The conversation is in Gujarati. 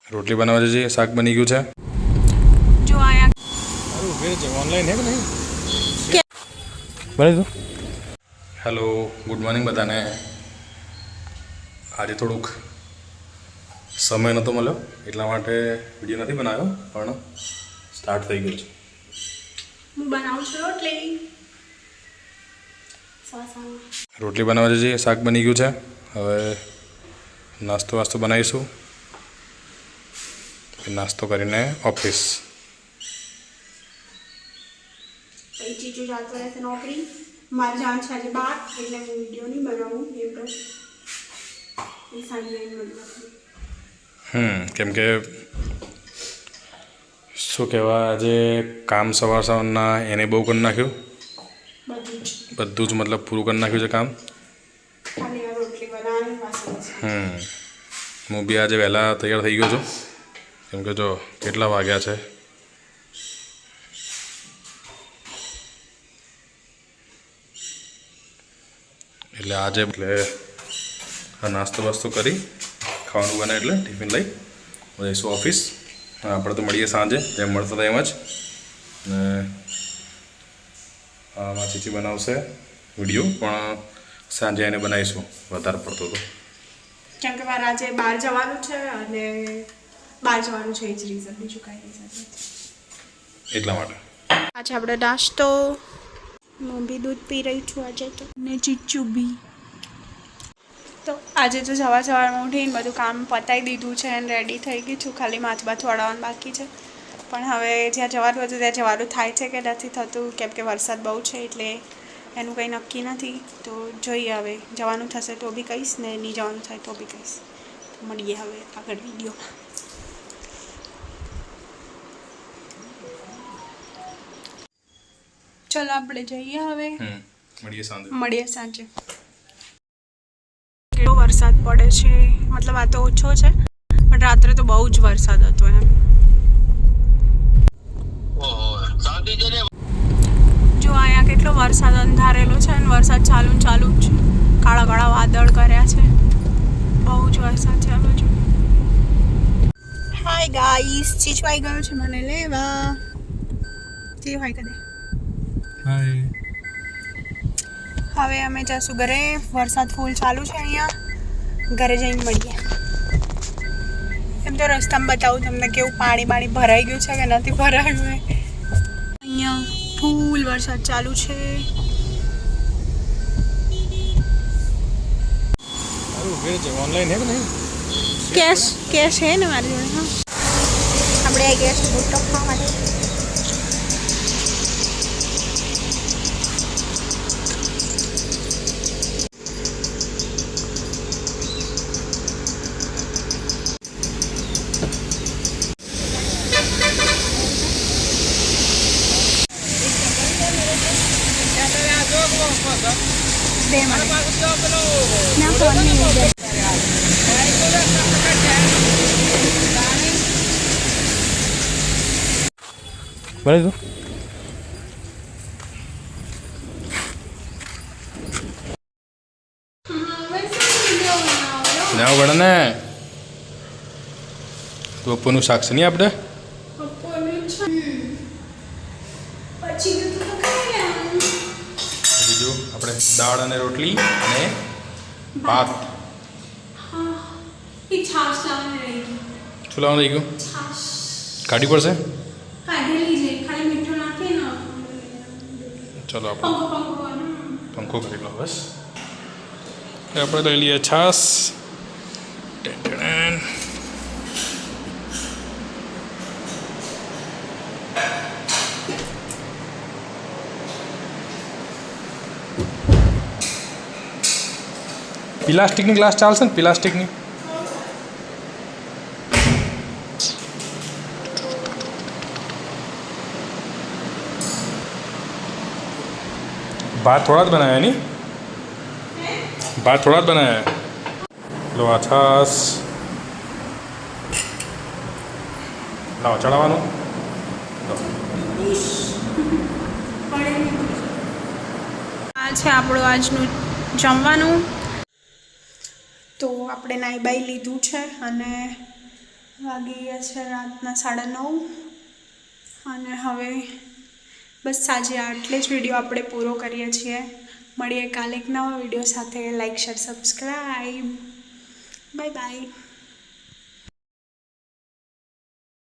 रोटली बनावा जइए शाक बनी गયું છે जो आया अरे फिर जो ऑनलाइन है कि नहीं बने तो हेलो गुड मॉर्निंग बताने आज થોડુંક સમય નહોતો મળ્યો એટલા માટે વિડીયો નથી બનાવ્યો પણ સ્ટાર્ટ થઈ ગયું છે હું બનાવું છું રોટલી બનાવવા જઈએ શાક બની ગયું છે હવે નાસ્તો બનાવીશું नास्तो करीने ऑफिस चीजू जाते रहते नौकरी मार जान छे आज बात એટલે હું વિડિયો નહીં બનાવું એમ તો એ સાંજે કેમ કે શું કહેવા આજે કામ સવારના એને બહુ કરી નાખ્યું બધું જ મતલબ પૂરું કરી નાખ્યું છે કામ ખાલી આ રોટલી બનાવવાની વાસણ છે હું બી આજે વહેલા તૈયાર થઈ ગયો છું કેમ કે જો કેટલા વાગ્યા છે એટલે આજે આ નાસ્તો કરી ખાવાનું બને એટલે ટિફિન લઈ જઈશું ઓફિસ આપણે તો મળીએ સાંજે જેમ મળતા હતા એમ જ ને આમાં ચીચી બનાવશે વિડીયો પણ સાંજે એને બનાવીશું વધારે પડતો તો કેમ કે મારે આજે બહાર જવાનું છે અને બહાર જવાનું છે એ જ રીઝન બીજું કાંઈ રીઝન નથી એટલા માટે આજે આપણે નાસ્તો હું બી દૂધ પી રહી છું આજે તો ને ચીચું બી તો આજે તો સવારમાં ઉઠીને બધું કામ પતાવી દીધું છે અને રેડી થઈ ગઈ છું ખાલી માથ વાળવાનું બાકી છે પણ હવે જ્યાં જવાનું હતું ત્યાં જવાનું થાય છે કે નથી થતું કેમ કે વરસાદ બહુ છે એટલે એનું કંઈ નક્કી નથી તો જોઈએ હવે જવાનું થશે તો બી કહીશ ને નહીં જવાનું થાય તો બી કહીશ મળીએ હવે આગળ વિડીયોમાં ચલો આપણે જઈએ હવે મળીએ સાંજે કેટલો વરસાદ પડે છે મતલબ આ તો ઓછો છે પણ રાત્રે તો બહુ જ વરસાદ હતો એમ જો અહીંયા કેટલો વરસાદ અંધારેલો છે અને વરસાદ ચાલુ જ છે કાળા કાળા વાદળ કર્યા છે બહુ જ વરસાદ છે આ બાજુ હાય ગાઈસ ચીચુ આવી ગયો છે મને લેવા જે હોય કદે હવે અમે જઈશું ઘરે વરસાદ ફૂલ ચાલુ છે અહીંયા ઘરે જઈને મળીએ એમ તો રસ્તામાં બતાવું તમને કેવું પાણી ભરાઈ ગયું છે કે નથી ભરાયું અહીંયા ફૂલ વરસાદ ચાલુ છે ऑनलाइन है कि नहीं કેશ છે ને મારી જોડે હા આપણે આવી ગયા છે ભૂટ્ટો ખાવા માટે ના ફોન નહીં બને તો ના વડે ને તો બપોરનું શાક છે નહીં આપણે બીજું આપણે દાળ અને રોટલી અને ભાત શું લાવવાનું રહી ગયું કાઢી પડશે ચલો આપણે પંખો કરી લો બસ આપણે લઈ લઈએ છાશ પ્લાસ્ટિકની ગ્લાસ ચાલશે ને પ્લાસ્ટિકની भात थोड़ा बनाया नहीं भात थोड़ा बनाया लो छास लाओ चढ़ावा આ છે આપણું આજનું જમવાનું તો આપણે નાઈ બાઈ લીધું છે અને વાગી ગયા છે રાતના 9:30 અને હવે બસ આજે આટલે જ વિડીયો આપણે પૂરો કરીએ છીએ. મળીએ કાલે એક નવા વિડીયો સાથે. Like share subscribe. Bye bye.